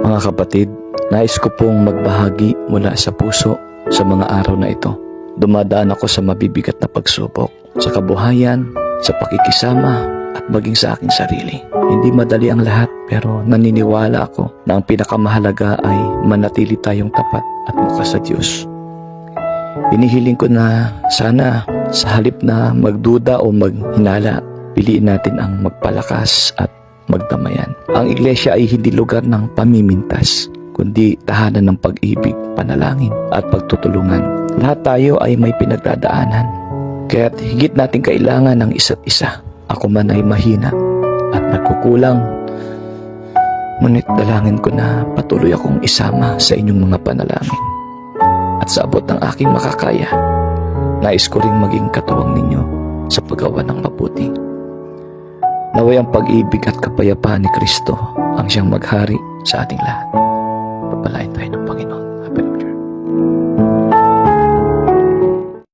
Mga kapatid, nais ko pong magbahagi mula sa puso sa mga araw na ito. Dumadaan ako sa mabibigat na pagsubok, sa kabuhayan, sa pakikisama, at maging sa aking sarili. Hindi madali ang lahat, pero naniniwala ako na ang pinakamahalaga ay manatili tayong tapat at bukas sa Diyos. Hinihiling ko na sana sa halip na magduda o maghinala, piliin natin ang magpalakas at magdamayan. Ang iglesia ay hindi lugar ng pamimintas, kundi tahanan ng pag-ibig, panalangin at pagtutulungan. Lahat tayo ay may pinagdadaanan, kaya't higit natin kailangan ng isa't isa. Ako man ay mahina at nagkukulang, ngunit dalangin ko na patuloy akong isama sa inyong mga panalangin. At sa abot ng aking makakaya, nais ko ring maging katuwang ninyo sa paggawa ng mabuti. Naway ang pag-ibig at kapayapaan ni Kristo ang siyang maghari sa ating lahat.